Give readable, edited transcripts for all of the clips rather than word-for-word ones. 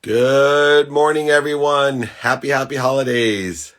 Good morning, everyone. Happy holidays.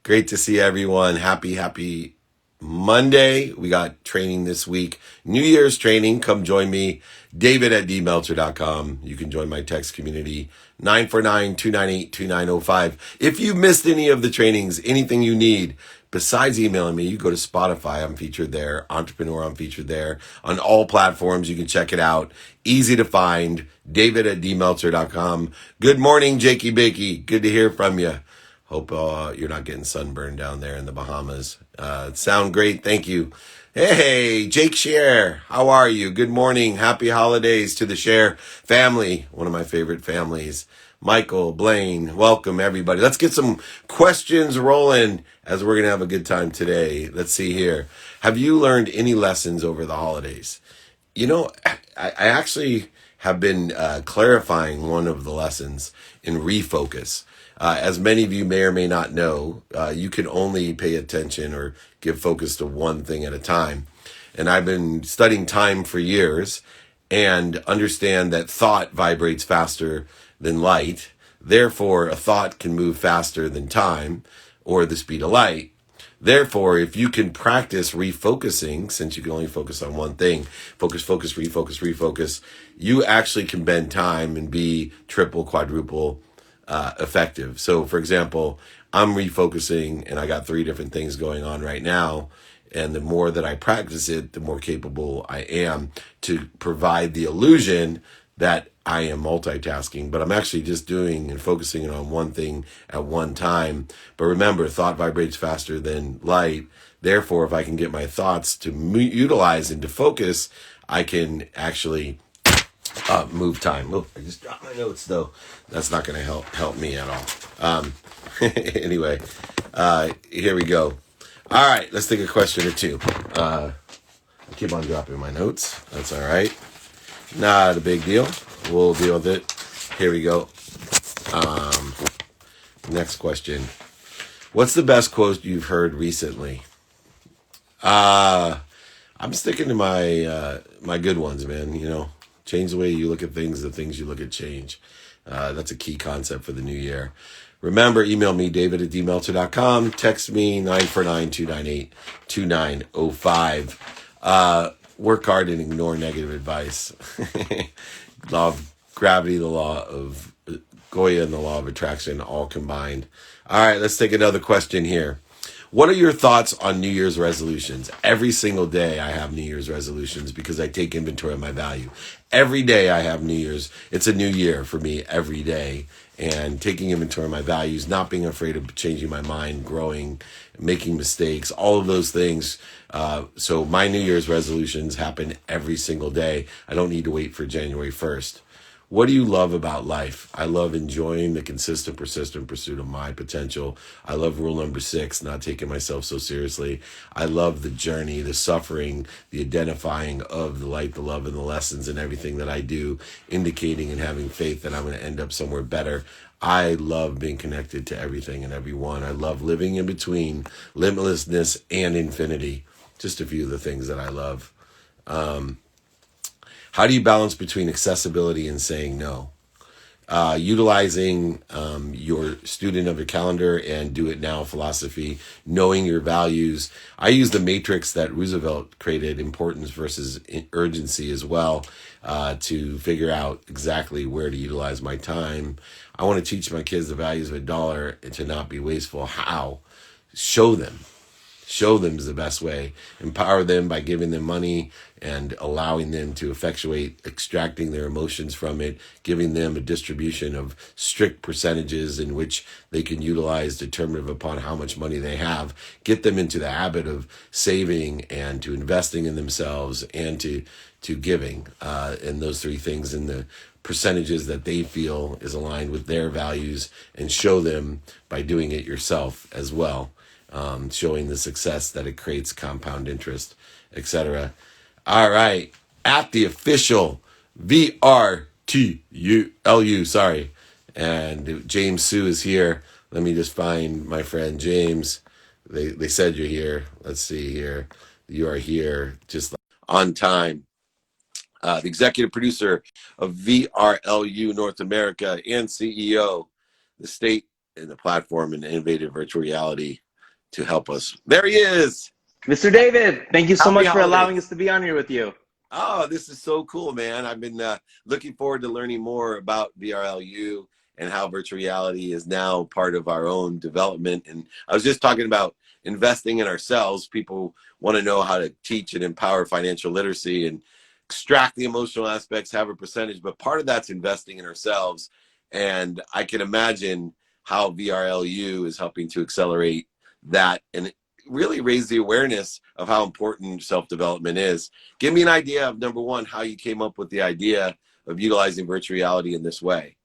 Great to see everyone. Happy Monday. We got training this week. New Year's training. Come join me. David at dmeltzer.com. You can join my text community. 949-298-2905. If you missed any of the trainings, anything you need, besides emailing me, you go to Spotify. I'm featured there. Entrepreneur, I'm featured there. On all platforms, you can check it out. Easy to find. David at dmeltzer.com. Good morning, Jakey Bicky. Good to hear from you. Hope you're not getting sunburned down there in the Bahamas. Sound great. Thank you. Hey, Jake Share. How are you? Good morning. Happy holidays to the Share family. One of my favorite families. Michael, Blaine, welcome everybody. Let's get some questions rolling as we're going to have a good time today. Let's see here. Have you learned any lessons over the holidays? You know, I actually have been clarifying one of the lessons in refocus. As many of you may or may not know, you can only pay attention or give focus to one thing at a time. And I've been studying time for years and understand that thought vibrates faster than light. Therefore, a thought can move faster than time or the speed of light. Therefore, if you can practice refocusing, since you can only focus on one thing, focus, refocus, you actually can bend time and be triple, quadruple effective. So, for example, I'm refocusing and I got 3 different things going on right now. And the more that I practice it, the more capable I am to provide the illusion that I am multitasking, but I'm actually just doing and focusing on one thing at one time. But remember, thought vibrates faster than light. Therefore, if I can get my thoughts to utilize and to focus, I can actually move time. Oh, I just dropped my notes though. That's not going to help me at all. Anyway, here we go. All right, let's take a question or two. I keep on dropping my notes. That's all right. Not a big deal. We'll deal with it. Here we go. Next question. What's the best quote you've heard recently? I'm sticking to my good ones, man. You know, change the way you look at things, the things you look at change. That's a key concept for the new year. Remember, email me, david at dmeltzer.com. Text me, 949-298-2905. Work hard and ignore negative advice. Law of gravity, the law of Goya, and the law of attraction all combined. All right, let's take another question here. What are your thoughts on New Year's resolutions? Every single day I have New Year's resolutions because I take inventory of my value. Every day I have New Year's. It's a new year for me every day. And taking inventory of my values, not being afraid of changing my mind, growing, making mistakes, all of those things. So my New Year's resolutions happen every single day. I don't need to wait for January 1st. What do you love about life? I love enjoying the consistent, persistent pursuit of my potential. I love rule number 6, not taking myself so seriously. I love the journey, the suffering, the identifying of the light, the love, and the lessons and everything that I do, indicating and having faith that I'm going to end up somewhere better. I love being connected to everything and everyone. I love living in between limitlessness and infinity. Just a few of the things that I love. How do you balance between accessibility and saying no? Utilizing your student of your calendar and do it now philosophy, knowing your values. I use the matrix that Roosevelt created, importance versus urgency as well, to figure out exactly where to utilize my time. I want to teach my kids the values of $1 and to not be wasteful. How? Show them. Show them is the best way. Empower them by giving them money and allowing them to effectuate, extracting their emotions from it, giving them a distribution of strict percentages in which they can utilize determinative upon how much money they have. Get them into the habit of saving and to investing in themselves and to giving. And those 3 things in the percentages that they feel is aligned with their values, and show them by doing it yourself as well. Showing the success that it creates, compound interest, etc. All right. At the official VRTULU, sorry. And James Sue is here. Let me just find my friend James. They said you're here. Let's see here. You are here just on time. the executive producer of VRLU North America and CEO, the state and the platform and innovative virtual reality to help us. There he is. Mr. David, thank you so Happy much for allowing us holidays. to be on here with you. Oh, this is so cool, man. I've been looking forward to learning more about VRLU and how virtual reality is now part of our own development. And I was just talking about investing in ourselves. People want to know how to teach and empower financial literacy and extract the emotional aspects, have a percentage, but part of that's investing in ourselves. And I can imagine how VRLU is helping to accelerate that and really raise the awareness of how important self-development is. Give me an idea of, number one, how you came up with the idea of utilizing virtual reality in this way.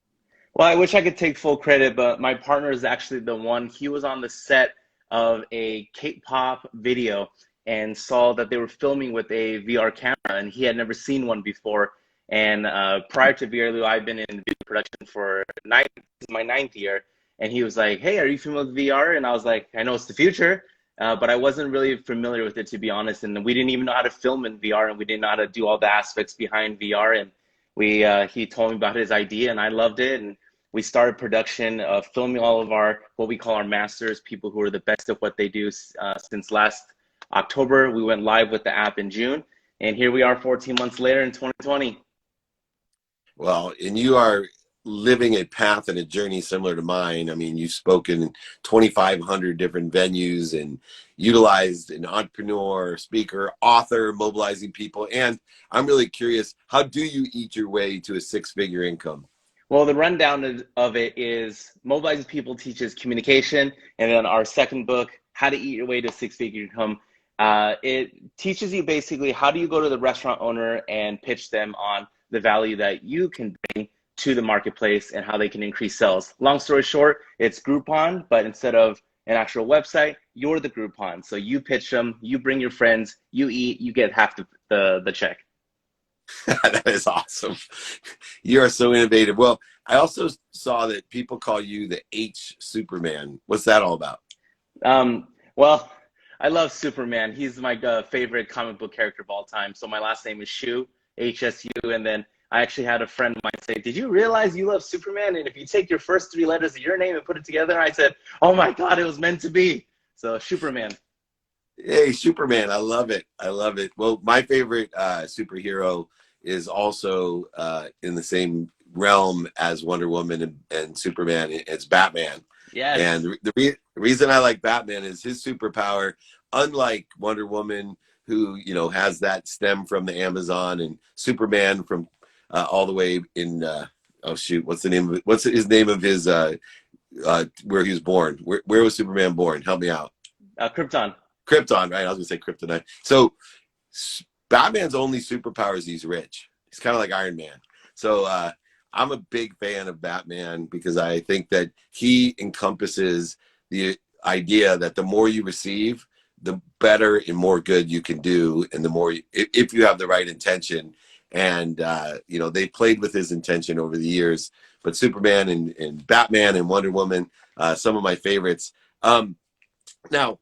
Well, I wish I could take full credit, but my partner is actually the one. He was on the set of a K-pop video and saw that they were filming with a VR camera, and he had never seen one before. And prior to VRLU, I've been in video production for my ninth year, and he was like, "Hey, are you familiar with VR?" And I was like, "I know it's the future." But I wasn't really familiar with it, to be honest. And we didn't even know how to film in VR, and we didn't know how to do all the aspects behind VR. And he told me about his idea, and I loved it. And we started production of filming all of our, what we call our masters, people who are the best at what they do. Since last October, we went live with the app in June. And here we are 14 months later in 2020. Well, and you are living a path and a journey similar to mine. I mean, you've spoken in 2,500 different venues and utilized an entrepreneur, speaker, author, mobilizing people. And I'm really curious, how do you eat your way to a six-figure income? Well, the rundown of it is Mobilizing People teaches communication. And then our second book, How to Eat Your Way to Six-Figure Income, it teaches you basically how do you go to the restaurant owner and pitch them on the value that you can bring to the marketplace and how they can increase sales. Long story short, it's Groupon, but instead of an actual website, you're the Groupon. So you pitch them, you bring your friends, you eat, you get half the check. That is awesome. You are so innovative. Well, I also saw that people call you the H Superman. What's that all about? Well, I love Superman. He's my favorite comic book character of all time. So my last name is Shu, HSU, and then I actually had a friend of mine say, "Did you realize you love Superman? And if you take your first three letters of your name and put it together," I said, "Oh my God, it was meant to be." So Superman. Hey, Superman. I love it. I love it. Well, my favorite superhero is also in the same realm as Wonder Woman and Superman. It's Batman. Yes. And the reason I like Batman is his superpower, unlike Wonder Woman, who, you know, has that stem from the Amazon, and Superman from all the way in, oh shoot, what's his name of his, where he was born? Where was Superman born? Help me out. Krypton. Krypton, right? I was gonna say kryptonite. So Batman's only superpower is he's rich. He's kind of like Iron Man. So I'm a big fan of Batman because I think that he encompasses the idea that the more you receive, the better and more good you can do, and the more if you have the right intention. And you know, they played with his intention over the years. But Superman and Batman and Wonder Woman, some of my favorites. Now,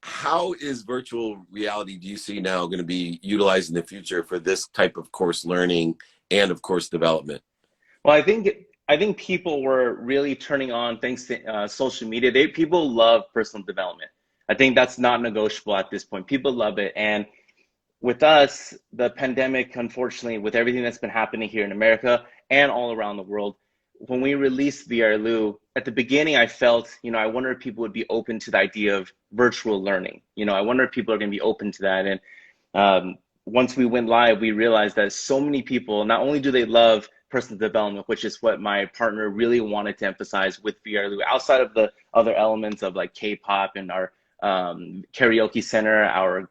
how is virtual reality, do you see now, going to be utilized in the future for this type of course learning and of course development? Well, I think people were really turning on thanks to social media. People love personal development. I think that's not negotiable at this point. People love it. And with us, the pandemic, unfortunately, with everything that's been happening here in America and all around the world, when we released VRLU, at the beginning, I felt, I wonder if people would be open to the idea of virtual learning. I wonder if people are going to be open to that. And once we went live, we realized that so many people, not only do they love personal development, which is what my partner really wanted to emphasize with VRLU, outside of the other elements of like K-pop and our karaoke center, our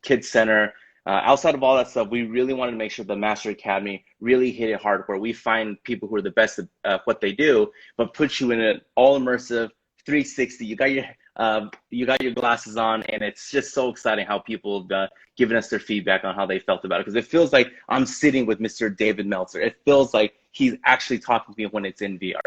kids center, outside of all that stuff, we really wanted to make sure the Master Academy really hit it hard, where we find people who are the best at what they do, but put you in an all immersive 360. You got your glasses on, and it's just so exciting how people have given us their feedback on how they felt about it, because it feels like I'm sitting with Mr. David Meltzer. It feels like he's actually talking to me when it's in VR.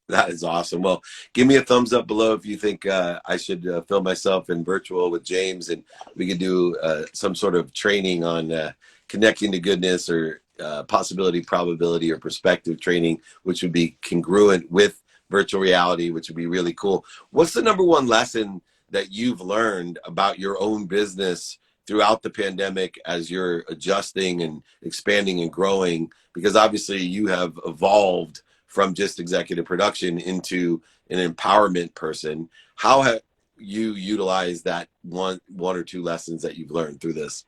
That is awesome. Well, give me a thumbs up below if you think I should film myself in virtual with James, and we could do some sort of training on connecting to goodness, or possibility, probability, or perspective training, which would be congruent with virtual reality, which would be really cool. What's the number one lesson that you've learned about your own business throughout the pandemic as you're adjusting and expanding and growing? Because obviously you have evolved from just executive production into an empowerment person. How have you utilized that one or two lessons that you've learned through this?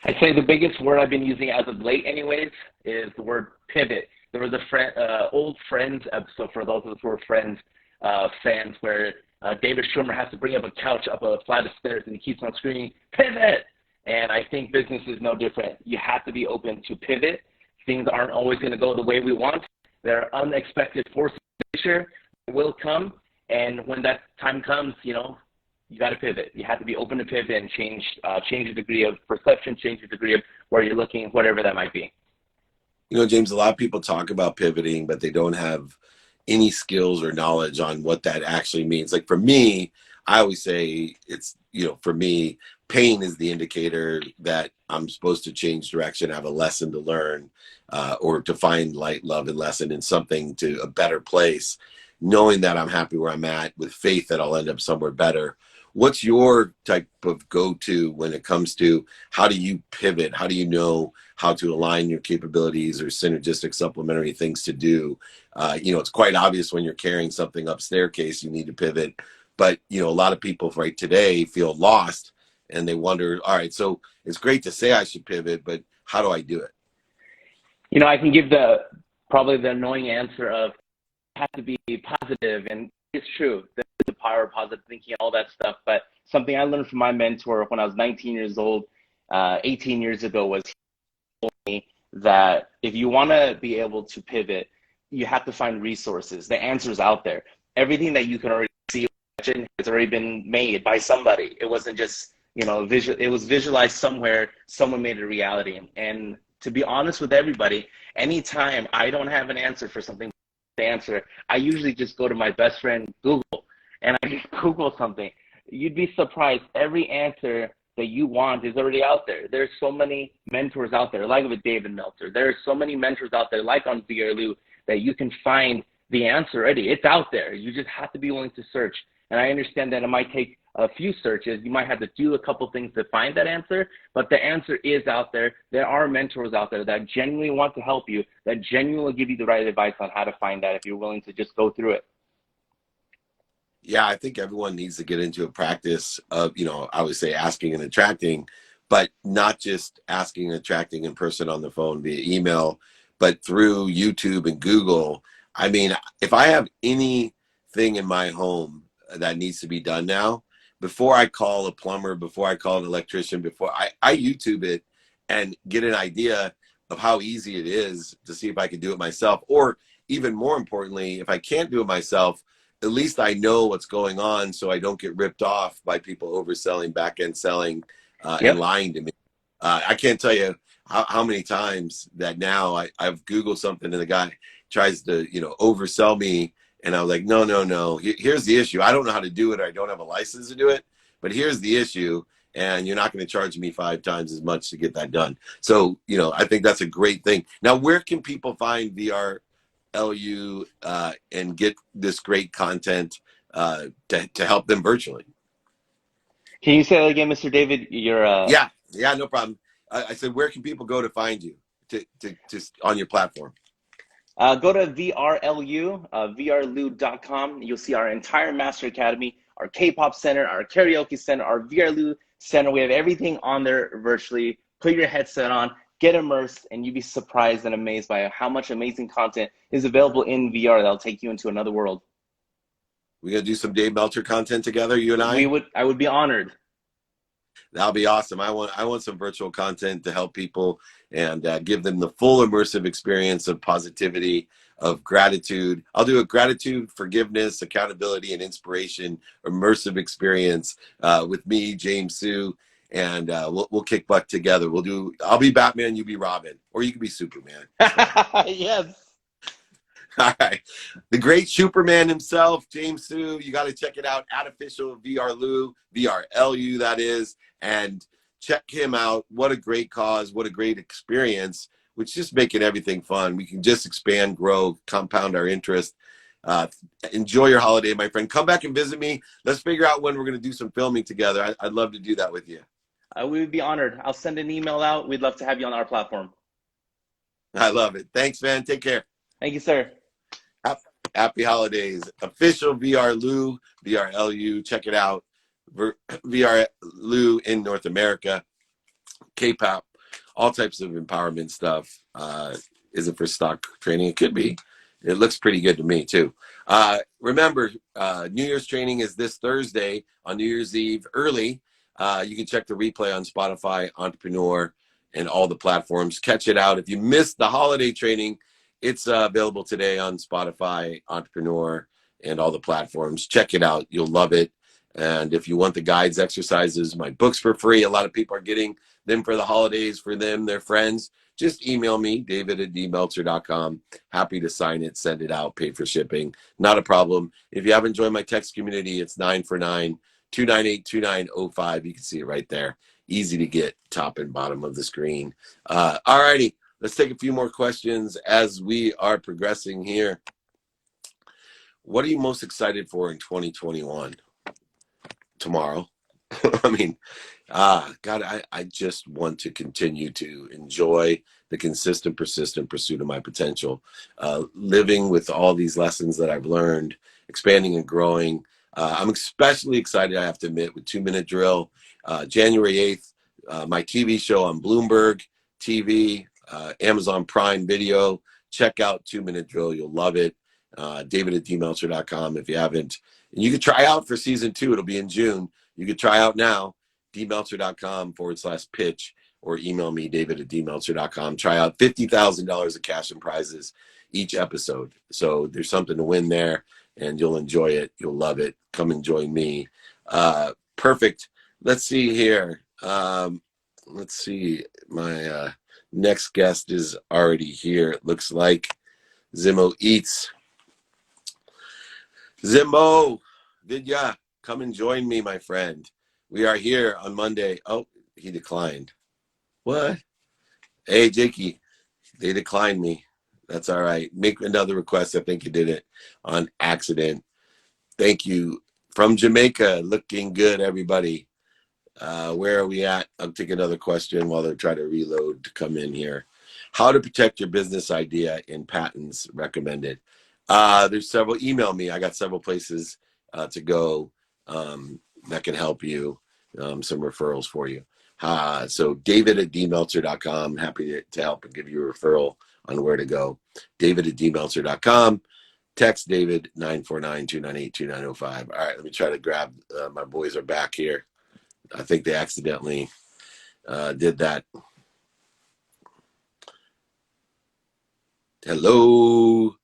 I'd say the biggest word I've been using as of late, anyways, is the word pivot. There was a old Friends episode, for those of us who are Friends fans, where David Schwimmer has to bring up a couch up a flight of stairs, and he keeps on screaming, "Pivot!" And I think business is no different. You have to be open to pivot. Things aren't always going to go the way we want. There are unexpected forces that will come, and when that time comes, you got to pivot. You have to be open to pivot and change the degree of perception, change the degree of where you're looking, whatever that might be. James, a lot of people talk about pivoting, but they don't have any skills or knowledge on what that actually means. Like for me, I always say it's, for me, pain is the indicator that I'm supposed to change direction, have a lesson to learn, or to find light, love, and lesson in something to a better place, knowing that I'm happy where I'm at with faith that I'll end up somewhere better. What's your type of go-to when it comes to how do you pivot? How do you know how to align your capabilities or synergistic supplementary things to do? It's quite obvious when you're carrying something up staircase, you need to pivot. But, a lot of people right today feel lost and they wonder, all right, so it's great to say I should pivot, but how do I do it? I can give probably the annoying answer of have to be positive, and it's true. There's the power of positive thinking, all that stuff. But something I learned from my mentor when I was 19 years old, 18 years ago, was he told me that if you want to be able to pivot, you have to find resources. The answer's out there. Everything that you can already see has already been made by somebody. It wasn't just, it was visualized somewhere. Someone made it a reality. And to be honest with everybody, anytime I don't have an answer for something, answer, I usually just go to my best friend Google, and I just Google something. You'd be surprised. Every answer that you want is already out there. There's so many mentors out there, like with David Meltzer. There's so many mentors out there, like on VRLU, that you can find the answer already. It's out there. You just have to be willing to search. And I understand that it might take a few searches. You might have to do a couple things to find that answer, but the answer is out there. There are mentors out there that genuinely want to help you, that genuinely will give you the right advice on how to find that if you're willing to just go through it. Yeah, I think everyone needs to get into a practice of, I would say asking and attracting, but not just asking and attracting in person on the phone via email, but through YouTube and Google. I mean, if I have anything in my home that needs to be done now, before I call a plumber, before I call an electrician, before I YouTube it and get an idea of how easy it is to see if I can do it myself. Or even more importantly, if I can't do it myself, at least I know what's going on so I don't get ripped off by people overselling, back-end selling, and lying to me. I can't tell you how many times that now I've Googled something and the guy tries to, oversell me. And I was like, no. Here's the issue. I don't know how to do it. Or I don't have a license to do it. But here's the issue. And you're not going to charge me 5 times as much to get that done. So, I think that's a great thing. Now, where can people find VRLU and get this great content to help them virtually? Can you say that again, Mr. David? Yeah, no problem. I said, where can people go to find you to on your platform? Go to VRLU, VRLU.com. You'll see our entire Master Academy, our K-pop center, our karaoke center, our VRLU center. We have everything on there virtually. Put your headset on, get immersed, and you'd be surprised and amazed by how much amazing content is available in VR that'll take you into another world. We're going to do some Dave Meltzer content together, you and I? I would be honored. That'll be awesome. I want some virtual content to help people and give them the full immersive experience of positivity, of gratitude. I'll do a gratitude, forgiveness, accountability, and inspiration immersive experience with me, James Sue, and we'll kick butt together. I'll be Batman, you be Robin, or you can be Superman. Yes. All right. The great Superman himself, James Su. You got to check it out at official VRLU, VRLU, that is. And check him out. What a great cause. What a great experience, which is just making everything fun. We can just expand, grow, compound our interest. Enjoy your holiday, my friend. Come back and visit me. Let's figure out when we're going to do some filming together. I'd love to do that with you. We would be honored. I'll send an email out. We'd love to have you on our platform. I love it. Thanks, man. Take care. Thank you, sir. Happy holidays. Official VRLU, VRLU. Check it out. VRLU in North America. K-pop, all types of empowerment stuff. Is it for stock training? It could be. It looks pretty good to me, too. Remember, New Year's training is this Thursday on New Year's Eve early. You can check the replay on Spotify, Entrepreneur, and all the platforms. Catch it out. If you missed the holiday training, it's available today on Spotify, Entrepreneur, and all the platforms. Check it out. You'll love it. And if you want the guides, exercises, my books for free, a lot of people are getting them for the holidays for them, their friends. Just email me, david@dmeltzer.com. Happy to sign it, send it out, pay for shipping. Not a problem. If you haven't joined my text community, it's 949-298-2905. You can see it right there. Easy to get, top and bottom of the screen. All righty. Let's take a few more questions as we are progressing here. What are you most excited for in 2021? Tomorrow. I mean, God, I just want to continue to enjoy the consistent, persistent pursuit of my potential. Living with all these lessons that I've learned, expanding and growing. I'm especially excited, I have to admit, with 2 Minute Drill. January 8th, my TV show on Bloomberg TV, Amazon Prime Video. Check out 2 Minute Drill. You'll love it. David@dmeltzer.com if you haven't. And you can try out for season 2. It'll be in June. You can try out now, dmeltzer.com/pitch, or email me, david@dmeltzer.com. Try out $50,000 of cash and prizes each episode. So there's something to win there, and you'll enjoy it. You'll love it. Come and join me. Perfect. Let's see here. Let's see. My next guest is already here, it looks like. Zimo Eats. Zimo, Vidya, come and join me, my friend. We are here on Monday. Oh, he declined. What? Hey, Jakey, they declined me. That's all right. Make another request. I think you did it on accident. Thank you. From Jamaica, looking good, everybody. Where are we at? I'll take another question while they're trying to reload to come in here. How to protect your business idea in patents recommended. There's several. Email me. I got several places to go that can help you. Some referrals for you. So david@dmeltzer.com. Happy to help and give you a referral on where to go. david@dmeltzer.com. Text David 949-298-2905. All right, let me try to grab. My boys are back here. I think they accidentally did that. Hello,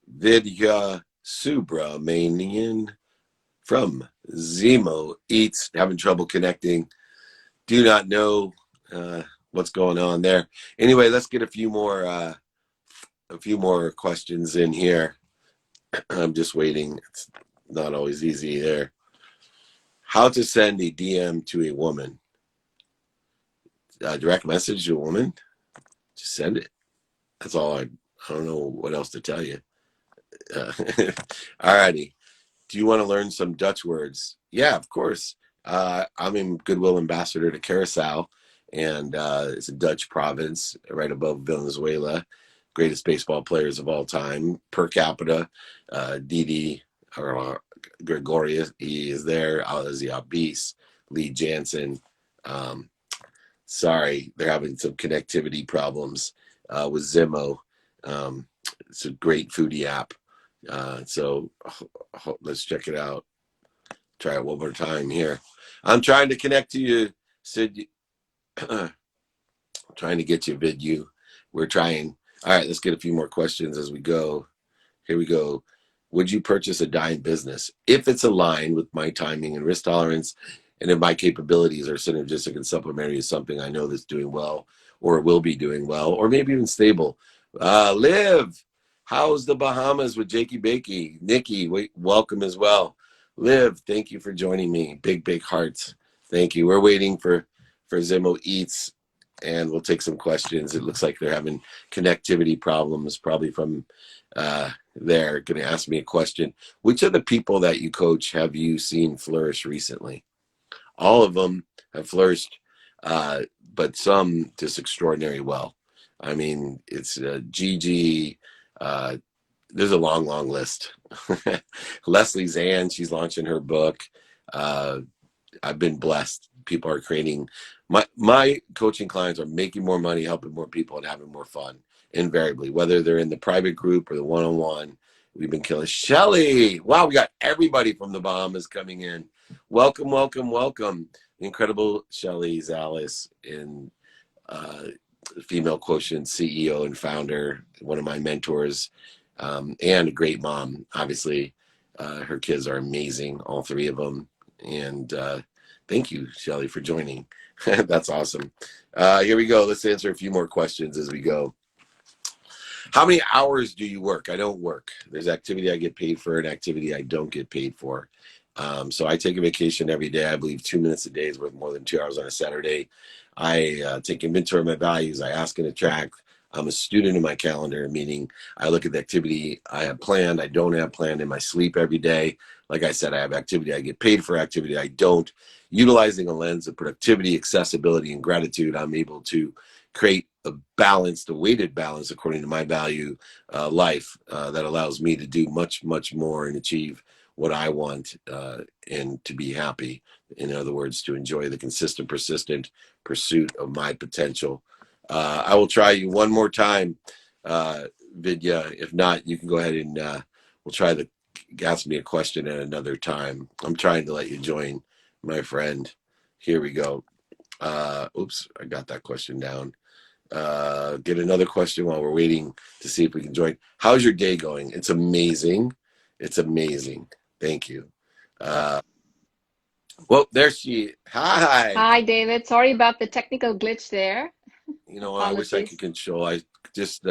Vidya Subramanian from Zimo Eats. Having trouble connecting. Do not know what's going on there. Anyway, let's get a few more questions in here. I'm just waiting. It's not always easy there. How to send a DM to a woman? Direct message to a woman? Just send it. That's all. I don't know what else to tell you. All righty. Do you want to learn some Dutch words? Yeah, of course. I'm a goodwill ambassador to Curacao, and it's a Dutch province right above Venezuela. Greatest baseball players of all time per capita. Didi or Gregorius, he is there. Ozzy Abis, Lee Jansen. Sorry, they're having some connectivity problems with Zimo. It's a great foodie app. So let's check it out. Try it one more time here. I'm trying to connect to you, Sid. Trying to get you, Vid. We're trying. All right, let's get a few more questions as we go. Here we go. Would you purchase a dying business if it's aligned with my timing and risk tolerance, and if my capabilities are synergistic and supplementary to something I know that's doing well or will be doing well or maybe even stable? Liv, How's the Bahamas with Jakey Bakey? Nikki, welcome as well. Liv, thank you for joining me. Big hearts. Thank you. We're waiting for Zimo Eats, and we'll take some questions. It looks like they're having connectivity problems, probably from they're going to ask me a question. Which of the people that you coach have you seen flourish recently? All of them have flourished, but some just extraordinarily well. I mean, it's Gigi. There's a long list. Leslie Zan, she's launching her book. I've been blessed. People are creating. My coaching clients are making more money, helping more people, and having more fun. Invariably, whether they're in the private group or the one-on-one, we've been killing. Shelly, wow, we got everybody from the Bahamas coming in. Welcome. The incredible Shelly Zales in Female Quotient CEO and founder, one of my mentors, and a great mom. Obviously, her kids are amazing, all three of them. And thank you, Shelly, for joining. That's awesome. Here we go. Let's answer a few more questions as we go. How many hours do you work? I don't work. There's activity I get paid for and activity I don't get paid for. So I take a vacation every day. I believe 2 minutes a day is worth more than 2 hours on a Saturday. I take inventory of my values. I ask and attract. I'm a student of my calendar, meaning I look at the activity I have planned, I don't have planned in my sleep every day. Like I said, I have activity I get paid for, activity I don't. Utilizing a lens of productivity, accessibility, and gratitude, I'm able to create a balanced, a weighted balance according to my value life that allows me to do much more and achieve what I want and to be happy. In other words, to enjoy the consistent, persistent pursuit of my potential. I will try you one more time, Vidya. If not, you can go ahead and we'll try to ask me a question at another time. I'm trying to let you join, my friend. Here we go. Oops, I got that question down. Get another question while we're waiting to see if we can join. How's your day going? It's amazing. It's amazing. Thank you. Well, there she. Hi. Hi, David. Sorry about the technical glitch there. You know, I wish I could control. I just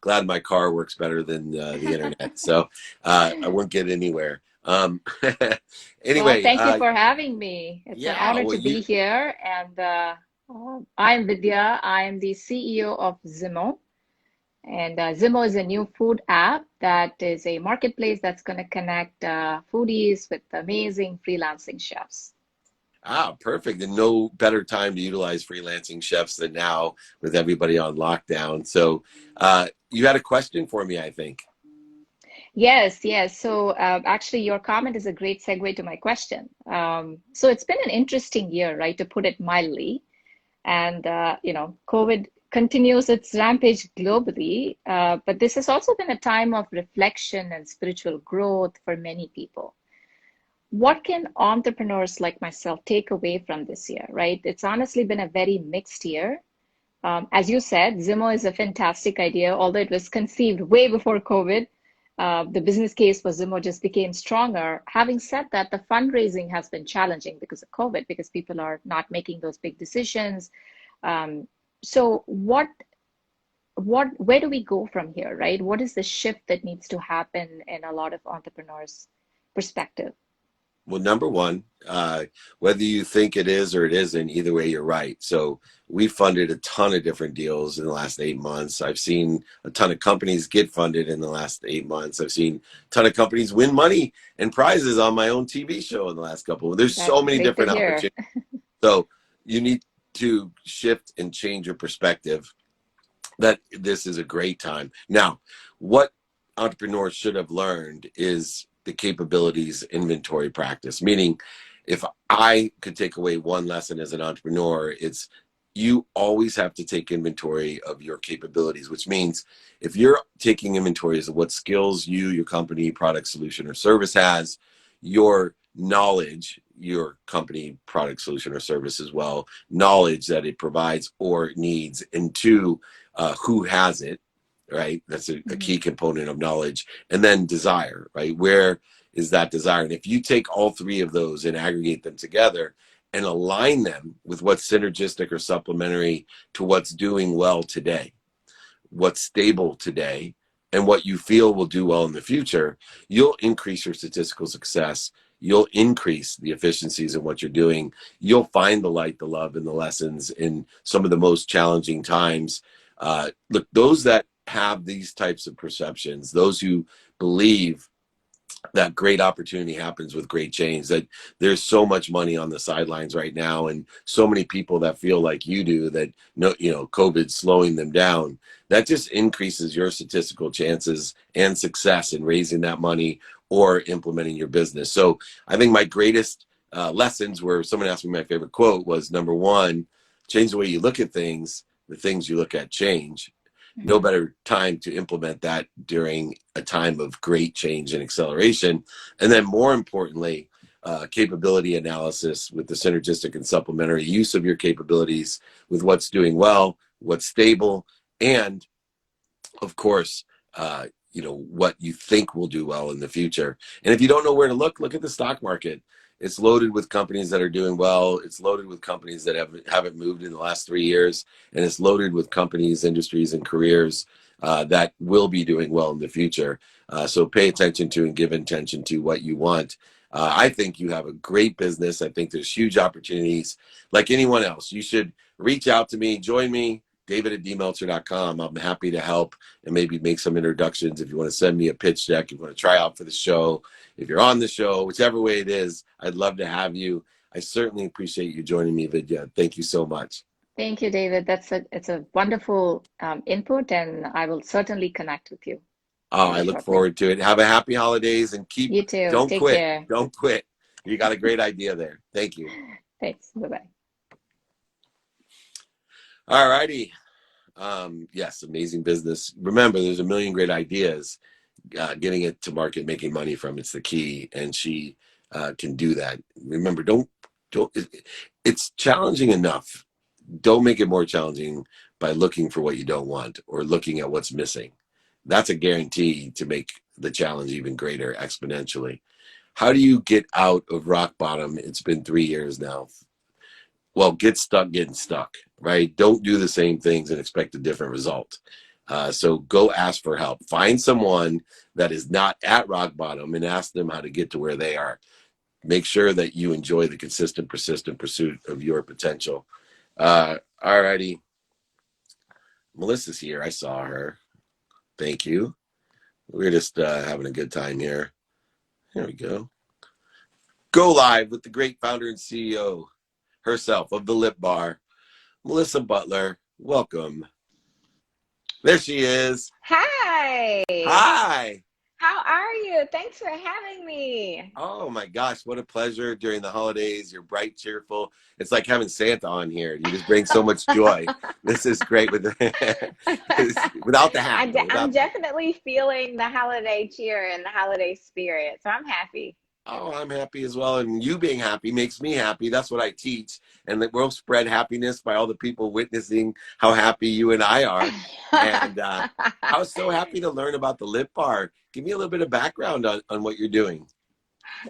glad my car works better than the internet, so I won't get anywhere. Anyway, well, thank you for having me. It's an honor to be here. And I'm Vidya. I am the CEO of Zimo. And Zimo is a new food app that is a marketplace that's going to connect foodies with amazing freelancing chefs. Perfect. And no better time to utilize freelancing chefs than now with everybody on lockdown. So you had a question for me, I think. Yes. So actually, your comment is a great segue to my question. So it's been an interesting year, right, to put it mildly. And, COVID continues its rampage globally, but this has also been a time of reflection and spiritual growth for many people. What can entrepreneurs like myself take away from this year, right? It's honestly been a very mixed year. As you said, Zimo is a fantastic idea, although it was conceived way before COVID. The business case for Zimo just became stronger. Having said that, the fundraising has been challenging because of COVID, because people are not making those big decisions. So where do we go from here, right? What is the shift that needs to happen in a lot of entrepreneurs' perspective? Well, number one, whether you think it is or it isn't, either way, you're right. So we funded a ton of different deals in the last 8 months. I've seen a ton of companies get funded in the last 8 months. I've seen a ton of companies win money and prizes on my own TV show in the last couple. There's so many different opportunities. So you need to shift and change your perspective that this is a great time. Now, what entrepreneurs should have learned is the capabilities inventory practice, meaning if I could take away one lesson as an entrepreneur, it's you always have to take inventory of your capabilities, which means if you're taking inventories of what skills you, your company, product, solution, or service has, your knowledge, your company, product, solution, or service as well, knowledge that it provides or needs, and two, who has it, right? That's a key component of knowledge. And then desire, right? Where is that desire? And if you take all three of those and aggregate them together and align them with what's synergistic or supplementary to what's doing well today, what's stable today, and what you feel will do well in the future, you'll increase your statistical success. You'll increase the efficiencies in what you're doing. You'll find the light, the love, and the lessons in some of the most challenging times. Look, those that have these types of perceptions, those who believe that great opportunity happens with great change, that there's so much money on the sidelines right now and so many people that feel like you do, that no, COVID's slowing them down, that just increases your statistical chances and success in raising that money or implementing your business. So I think my greatest lessons were, someone asked me my favorite quote was, number one, change the way you look at things, the things you look at change. No better time to implement that during a time of great change and acceleration. And then more importantly, capability analysis with the synergistic and supplementary use of your capabilities with what's doing well, what's stable, and of course, what you think will do well in the future. And if you don't know where to look at the stock market. It's loaded with companies that are doing well. It's loaded with companies that haven't moved in the last 3 years. And it's loaded with companies, industries, and careers that will be doing well in the future. So pay attention to and give attention to what you want. I think you have a great business. I think there's huge opportunities. Like anyone else, you should reach out to me, join me, david@dmeltzer.com. I'm happy to help and maybe make some introductions. If you want to send me a pitch deck, if you want to try out for the show, if you're on the show, whichever way it is, I'd love to have you. I certainly appreciate you joining me, Vidya. Thank you so much. Thank you, David. It's a wonderful input, and I will certainly connect with you. Oh, I look forward to it. Have a happy holidays and You too. don't Take quit. care. Don't quit. You got a great idea there. Thank you. Thanks. Bye-bye. All righty. Yes, amazing business. Remember, there's a million great ideas. Getting it to market, making money from it's the key, and she can do that. Remember, don't. It's challenging enough. Don't make it more challenging by looking for what you don't want or looking at what's missing. That's a guarantee to make the challenge even greater exponentially. How do you get out of rock bottom? It's been 3 years now. Well, get stuck getting stuck, right? Don't do the same things and expect a different result. So go ask for help. Find someone that is not at rock bottom and ask them how to get to where they are. Make sure that you enjoy the consistent, persistent pursuit of your potential. All righty. Melissa's here. I saw her. Thank you. We're just having a good time here. Here we go. Go live with the great founder and CEO herself of the Lip Bar, Melissa Butler. Welcome. There she is. Hi. Hi. How are you? Thanks for having me. Oh my gosh, what a pleasure during the holidays. You're bright, cheerful. It's like having Santa on here. You just bring so much joy. This is great with without the hat. I'm definitely feeling the holiday cheer and the holiday spirit, so I'm happy. Oh, I'm happy as well. And you being happy makes me happy. That's what I teach. And that we'll spread happiness by all the people witnessing how happy you and I are. And I was so happy to learn about the Lip Bar. Give me a little bit of background on what you're doing.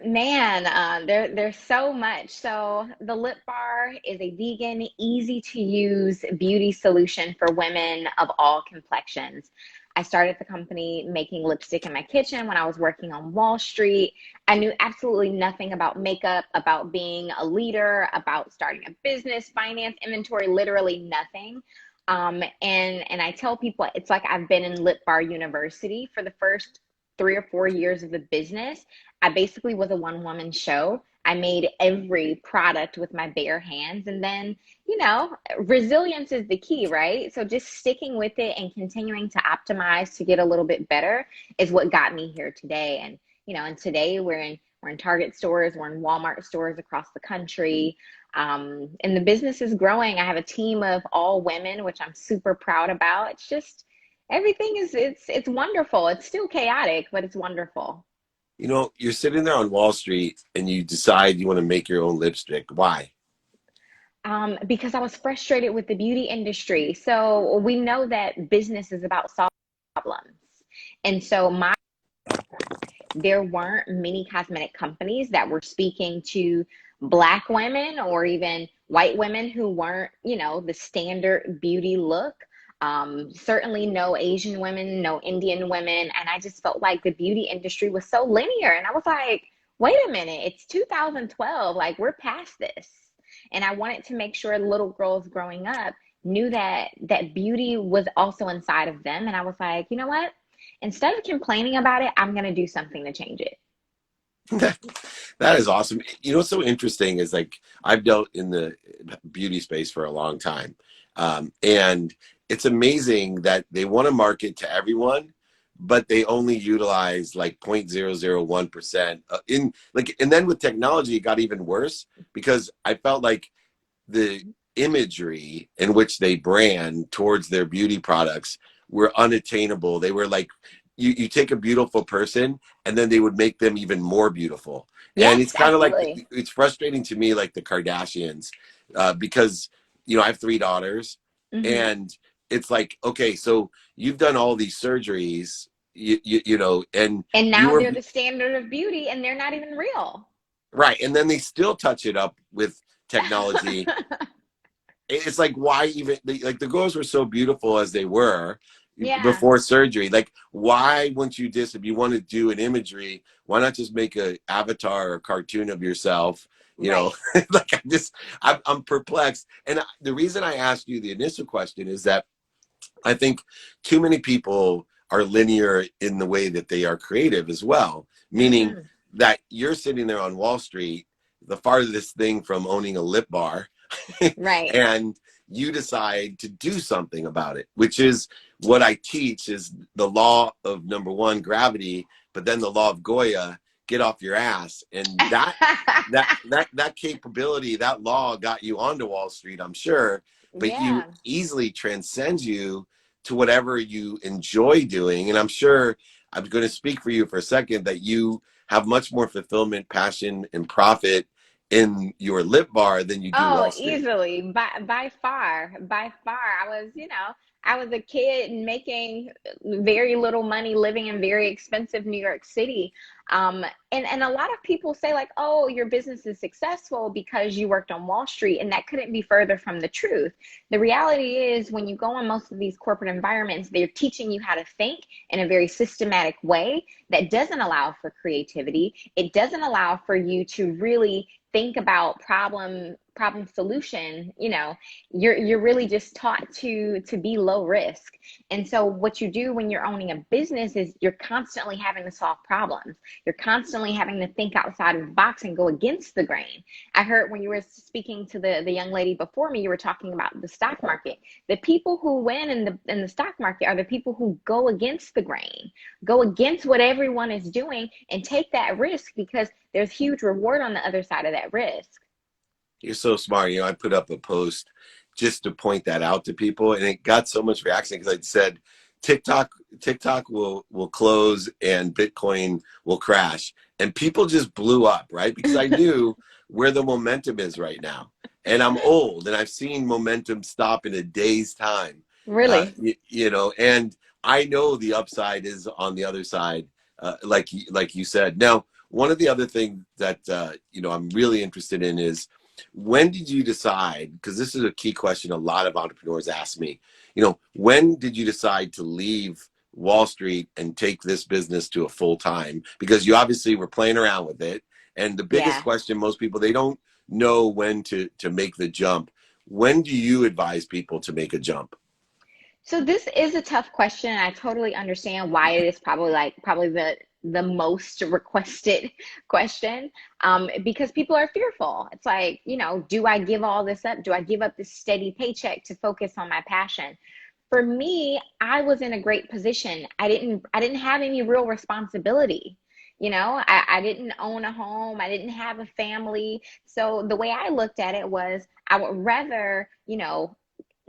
Man, there's so much. So the Lip Bar is a vegan, easy to use beauty solution for women of all complexions. I started the company making lipstick in my kitchen when I was working on Wall Street. I knew absolutely nothing about makeup, about being a leader, about starting a business, finance, inventory, literally nothing. And I tell people it's like I've been in Lip Bar University for the first 3 or 4 years of the business. I basically was a one-woman show. I made every product with my bare hands. And then, resilience is the key, right? So just sticking with it and continuing to optimize to get a little bit better is what got me here today. And today we're in Target stores, we're in Walmart stores across the country. And the business is growing. I have a team of all women, which I'm super proud about. It's just, everything it's wonderful. It's still chaotic, but it's wonderful. You're sitting there on Wall Street and you decide you want to make your own lipstick. Why? Because I was frustrated with the beauty industry. So we know that business is about solving problems. And so there weren't many cosmetic companies that were speaking to Black women or even white women who weren't, the standard beauty look. Certainly no Asian women, no Indian women. And I just felt like the beauty industry was so linear. And I was like, wait a minute, it's 2012. Like, we're past this. And I wanted to make sure little girls growing up knew that beauty was also inside of them. And I was like, you know what? Instead of complaining about it, I'm going to do something to change it. That is awesome. You know what's so interesting is, like, I've dealt in the beauty space for a long time. And it's amazing that they want to market to everyone, but they only utilize like 0.001% in, like, and then with technology, it got even worse because I felt like the imagery in which they brand towards their beauty products were unattainable. They were like, you take a beautiful person and then they would make them even more beautiful. And it's Yes, kind of like, absolutely. it's frustrating to me, like the Kardashians, because, I have 3 daughters, Hmm. and it's like, okay, so you've done all these surgeries, and And you now were they're the standard of beauty and they're not even real. right. And then they still touch it up with technology. It's like, why even, like, the girls were so beautiful as they were Yeah, before surgery. Like, why wouldn't you just, if you want to do an imagery, why not just make a avatar or cartoon of yourself, right. like, I'm perplexed. And the reason I asked you the initial question is that I think too many people are linear in the way that they are creative as well, meaning Hmm. that you're sitting there on Wall Street, the farthest thing from owning a lip bar, Right. and you decide to do something about it, which is what I teach, is the law of, number one, gravity, but then the law of Goya, get off your ass. And that capability, that law got you onto Wall Street, I'm sure, but you Yeah. easily transcends you to whatever you enjoy doing. And I'm sure, I'm going to speak for you for a second, that you have much more fulfillment, passion, and profit in your lip bar than you do Oh, Wall Street. easily, by far, by far. I was a kid making very little money, living in very expensive New York City. And a lot of people say like, oh, your business is successful because you worked on Wall Street, and that couldn't be further from the truth. The reality is, when you go in most of these corporate environments, they're teaching you how to think in a very systematic way that doesn't allow for creativity. It doesn't allow for you to really think about problem solution. You're really just taught to be low risk. And so what you do when you're owning a business is you're constantly having to solve problems. You're constantly having to think outside of the box and go against the grain. I heard when you were speaking to the young lady before me, you were talking about the stock market. The people who win in the stock market are the people who go against the grain, go against what everyone is doing, and take that risk, because there's huge reward on the other side of that risk. You're so smart. I put up a post just to point that out to people, and it got so much reaction because I said TikTok TikTok will close and Bitcoin will crash, and people just blew up, right? Because I knew where the momentum is right now, and I'm old, and I've seen momentum stop in a day's time. Really? And I know the upside is on the other side, like you said. Now, one of the other things that I'm really interested in is, when did you decide, because this is a key question a lot of entrepreneurs ask me, when did you decide to leave Wall Street and take this business to a full time? Because you obviously were playing around with it. And the biggest Yeah. question, most people, they don't know when to make the jump. When do you advise people to make a jump? So this is a tough question, and I totally understand why it is probably the most requested question, because people are fearful. It's like, do I give all this up? Do I give up this steady paycheck to focus on my passion? For me, I was in a great position. I didn't have any real responsibility. I didn't own a home. I didn't have a family. So the way I looked at it was, I would rather,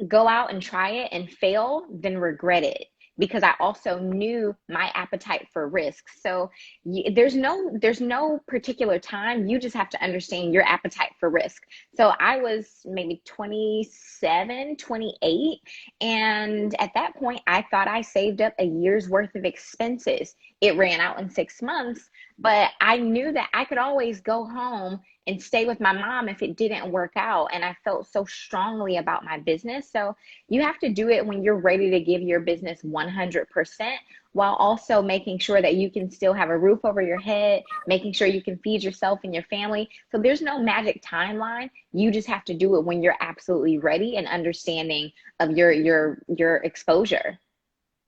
go out and try it and fail than regret it, because I also knew my appetite for risk. So there's no particular time. You just have to understand your appetite for risk. So I was maybe 27, 28, and at that point I thought I saved up a year's worth of expenses. It ran out in 6 months, but I knew that I could always go home and stay with my mom if it didn't work out. And I felt so strongly about my business. So you have to do it when you're ready to give your business 100%, while also making sure that you can still have a roof over your head, making sure you can feed yourself and your family. So there's no magic timeline. You just have to do it when you're absolutely ready and understanding of your exposure.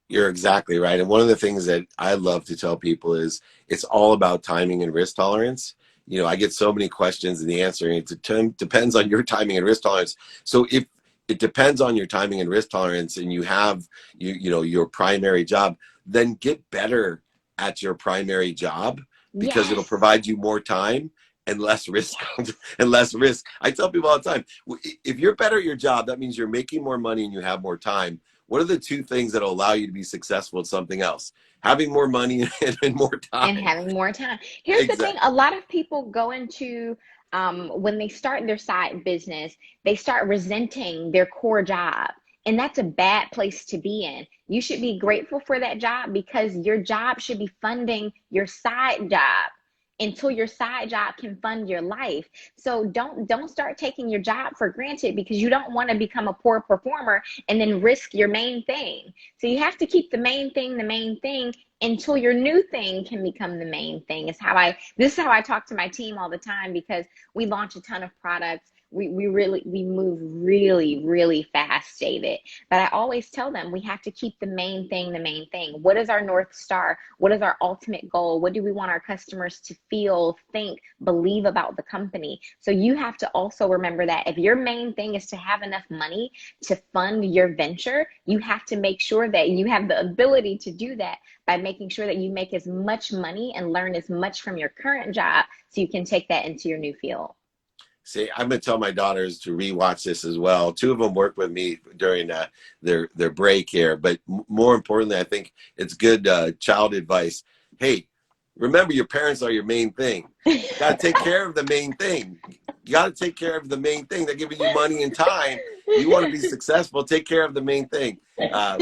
You're exactly right. And one of the things that I love to tell people is it's all about timing and risk tolerance. You know, I get so many questions and the answer depends on your timing and risk tolerance. So if it depends on your timing and risk tolerance and you have you know your primary job, then get better at your primary job because it'll Yes. provide you more time and less risk and less risk. I tell people all the time, if you're better at your job, that means you're making more money and you have more time. What are the two things that will allow you to be successful at something else? Having more money and more And time. having more time. Here's the thing, Exactly. a lot of people go into when they start their side business, they start resenting their core job. And that's a bad place to be in. You should be grateful for that job because your job should be funding your side job until your side job can fund your life. So don't start taking your job for granted because you don't want to become a poor performer and then risk your main thing. So you have to keep the main thing until your new thing can become the main thing. This is how I talk to my team all the time because we launch a ton of products. We move really fast, David. But I always tell them we have to keep the main thing the main thing. What is our North Star? What is our ultimate goal? What do we want our customers to feel, think, believe about the company? So you have to also remember that if your main thing is to have enough money to fund your venture, you have to make sure that you have the ability to do that by making sure that you make as much money and learn as much from your current job so you can take that into your new field. See, I'm going to tell my daughters to rewatch this as well. Two of them work with me during their break here. But more importantly, I think it's good child advice. Hey, remember your parents are your main thing. You got to take care of the main thing. You got to take care of the main thing. They're giving you money and time. You want to be successful, take care of the main thing,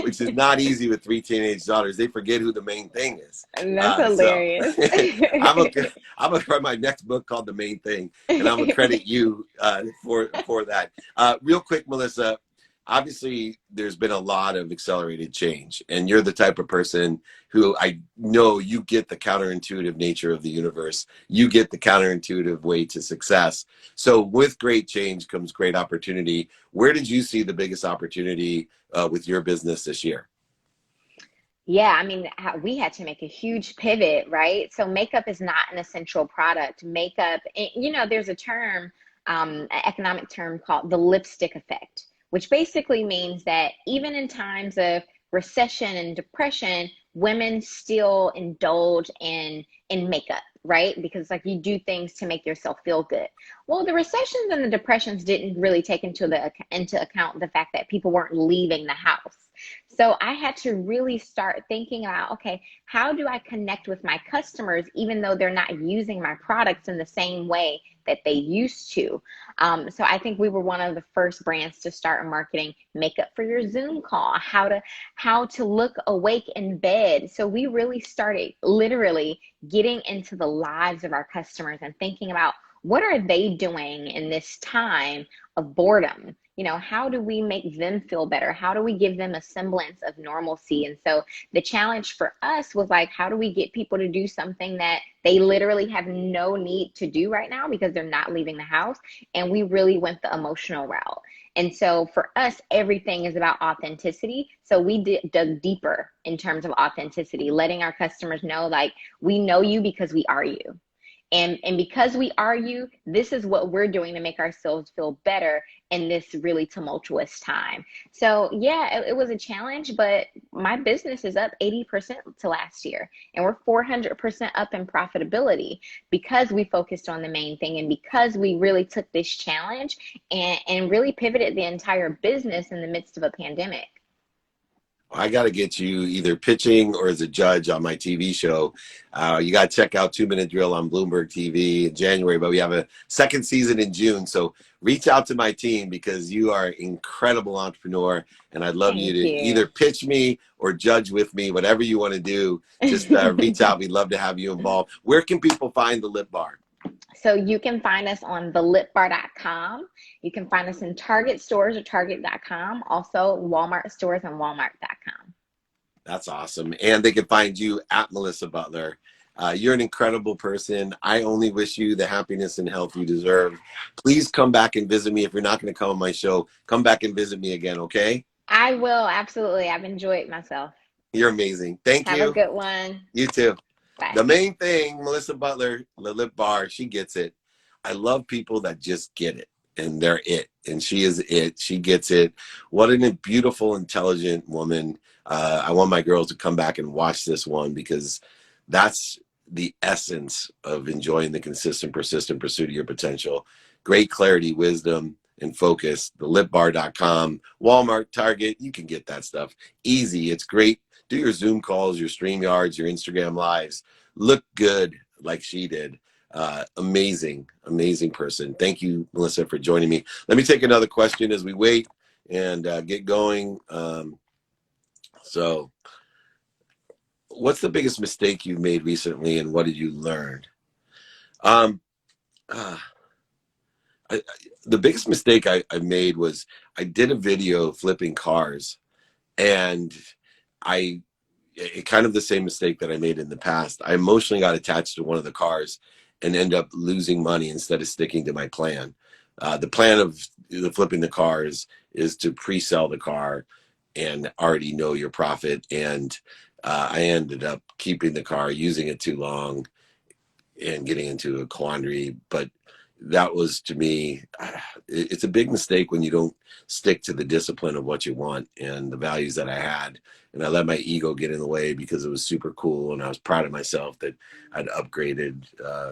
which is not easy with three teenage daughters. They forget who the main thing is. And that's So hilarious. I'm gonna write my next book called The Main Thing, and I'm gonna credit you for that. Real quick, Melissa. Obviously, there's been a lot of accelerated change, and you're the type of person who I know you get the counterintuitive nature of the universe. You get the counterintuitive way to success. So with great change comes great opportunity. Where did you see the biggest opportunity with your business this year? Yeah, I mean, we had to make a huge pivot, right? So makeup is not an essential product. Makeup, there's a term, an economic term called the lipstick effect, which basically means that even in times of recession and depression, women still indulge in makeup, right? Because like you do things to make yourself feel good. Well, the recessions and the depressions didn't really take into account the fact that people weren't leaving the house. So I had to really start thinking about, okay, how do I connect with my customers even though they're not using my products in the same way that they used to? So I think we were one of the first brands to start marketing makeup for your Zoom call, how to look awake in bed. So we really started literally getting into the lives of our customers and thinking about what are they doing in this time of boredom? How do we make them feel better? How do we give them a semblance of normalcy? And so the challenge for us was like, how do we get people to do something that they literally have no need to do right now because they're not leaving the house? And we really went the emotional route. And so for us, everything is about authenticity. So we dug deeper in terms of authenticity, letting our customers know, like, we know you because we are you. And because we are you, this is what we're doing to make ourselves feel better in this really tumultuous time. So yeah, it was a challenge, but my business is up 80% to last year. And we're 400% up in profitability because we focused on the main thing and because we really took this challenge and really pivoted the entire business in the midst of a pandemic. I got to get you either pitching or as a judge on my TV show. You got to check out 2 Minute Drill on Bloomberg TV in January, but we have a second season in June. So reach out to my team because you are an incredible entrepreneur, and I'd love you Thank to you. either pitch me or judge with me, whatever you want to do. Just reach out. We'd love to have you involved. Where can people find the Lip Bar? So you can find us on thelipbar.com. You can find us in Target stores or target.com, also Walmart stores and walmart.com. That's awesome. And they can find you at Melissa Butler. You're an incredible person. I only wish you the happiness and health you deserve. Please come back and visit me. If you're not going to come on my show, come back and visit me again, okay? I will, absolutely. I've enjoyed myself. You're amazing. Thank Have you. a good one. You too. Bye. The main thing, Melissa Butler, the Lip Bar, she gets it. I love people that just get it, and they're it, and she is it. She gets it. What a beautiful, intelligent woman. I want my girls to come back and watch this one, because that's the essence of enjoying the consistent, persistent pursuit of your potential. Great clarity, wisdom, and focus. Thelipbar.com, Walmart, Target, you can get that stuff easy. It's great. Do your Zoom calls, your StreamYards, your Instagram lives. Look good like she did. Amazing, amazing person. Thank you, Melissa, for joining me. Let me take another question as we wait and get going. So what's the biggest mistake you've made recently, and what did you learn? Um, uh, the biggest mistake I made was I did a video flipping cars, and kind of the same mistake that I made in the past. I emotionally got attached to one of the cars and end up losing money instead of sticking to my plan. The plan of the flipping the cars is to pre-sell the car and already know your profit. And I ended up keeping the car, using it too long, and getting into a quandary. But that was, to me, it's a big mistake when you don't stick to the discipline of what you want and the values that I had. And I let my ego get in the way because it was super cool, and I was proud of myself that I'd upgraded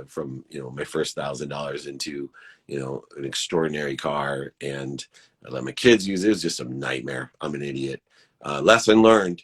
from my first $1,000 into an extraordinary car, and I let my kids use it. It was just a nightmare. I'm an idiot. Lesson learned.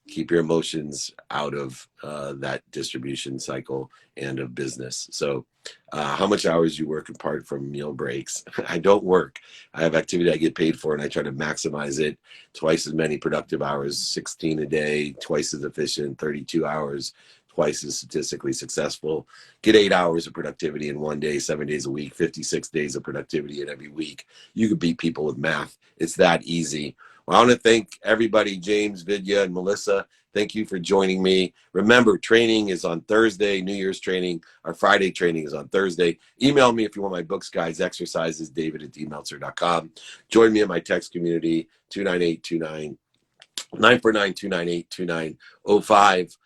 Keep your emotions out of that distribution cycle and of business. So how much hours you work apart from meal breaks? I don't work. I have activity I get paid for, and I try to maximize it. Twice as many productive hours, 16 a day, twice as efficient, 32 hours, twice as statistically successful. Get 8 hours of productivity in one day, 7 days a week, 56 days of productivity in every week. You could beat people with math. It's that easy. Well, I want to thank everybody, James, Vidya, and Melissa. Thank you for joining me. Remember, training is on Thursday, New Year's training. Our Friday training is on Thursday. Email me if you want my books, guides, exercises, david@dmeltzer.com. Join me in my text community, 949-298-2905.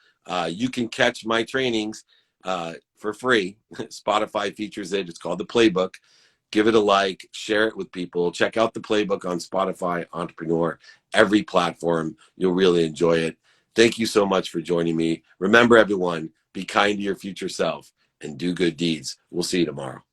You can catch my trainings for free. Spotify features it. It's called The Playbook. Give it a like, share it with people. Check out The Playbook on Spotify, Entrepreneur, every platform. You'll really enjoy it. Thank you so much for joining me. Remember, everyone, be kind to your future self and do good deeds. We'll see you tomorrow.